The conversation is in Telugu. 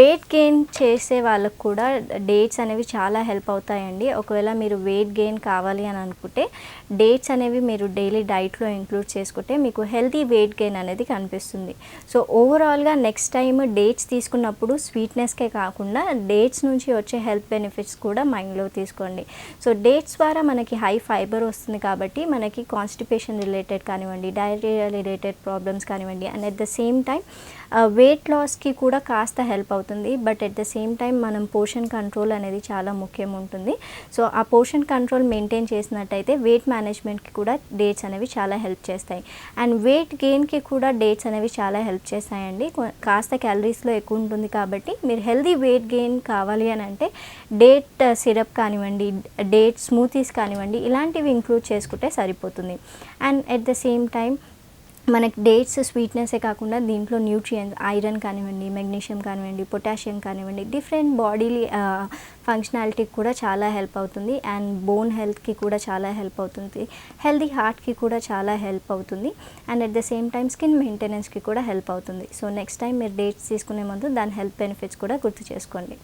వెయిట్ గెయిన్ చేసే వాళ్ళకి కూడా డేట్స్ అనేవి చాలా హెల్ప్ అవుతాయండి. ఒకవేళ మీరు వెయిట్ గెయిన్ కావాలి అని అనుకుంటే డేట్స్ అనేవి మీరు డైలీ డైట్లో ఇంక్లూడ్ చేసుకుంటే మీకు హెల్తీ వెయిట్ గెయిన్ అనేది కనిపిస్తుంది. సో ఓవరాల్గా నెక్స్ట్ టైం డేట్స్ తీసుకున్నప్పుడు స్వీట్నెస్కే కాకుండా డేట్స్ నుంచి వచ్చే హెల్త్ బెనిఫిట్స్ కూడా మైండ్లో తీసుకోండి. సో డేట్స్ ద్వారా మనకి హై ఫైబర్ వస్తుంది కాబట్టి మనకి కాన్స్టిపేషన్ రిలేటెడ్ కానివ్వండి, డైరియా రిలేటెడ్ ప్రాబ్లమ్స్ కానివ్వండి, and at the same time weight లాస్కి కూడా కాస్త హెల్ప్ అవుతుంది. But at the same time మనం పోర్షన్ కంట్రోల్ అనేది చాలా ముఖ్యం ఉంటుంది. సో ఆ పోర్షన్ కంట్రోల్ మెయింటైన్ చేసినట్టయితే వెయిట్ మేనేజ్మెంట్కి కూడా డేట్స్ అనేవి చాలా హెల్ప్ చేస్తాయి. అండ్ వెయిట్ గెయిన్కి కూడా డేట్స్ అనేవి చాలా హెల్ప్ చేస్తాయండి. కాస్త క్యాలరీస్లో ఎక్కువ ఉంటుంది కాబట్టి మీరు హెల్దీ వెయిట్ గెయిన్ కావాలి అని అంటే డేట్ సిరప్ కానివ్వండి, డేట్ స్మూతీస్ కానివ్వండి, ఇలాంటివి ఇంక్లూడ్ చేసుకుంటే సరిపోతుంది. And at the same time మనకి డేట్స్ స్వీట్నెస్సే కాకుండా దీంట్లో న్యూట్రియంట్స్ ఐరన్ కానివ్వండి, మెగ్నీషియం కానివ్వండి, పొటాషియం కానివ్వండి, డిఫరెంట్ బాడీలీ ఫంక్షనాలిటీకి కూడా చాలా హెల్ప్ అవుతుంది. అండ్ బోన్ హెల్త్కి కూడా చాలా హెల్ప్ అవుతుంది. హెల్దీ హార్ట్కి కూడా చాలా హెల్ప్ అవుతుంది. And at the same time skin మెయింటెనెన్స్కి కూడా హెల్ప్ అవుతుంది. సో నెక్స్ట్ టైం మీరు డేట్స్ తీసుకునే ముందు దాని హెల్త్ బెనిఫిట్స్ కూడా గుర్తు చేసుకోండి.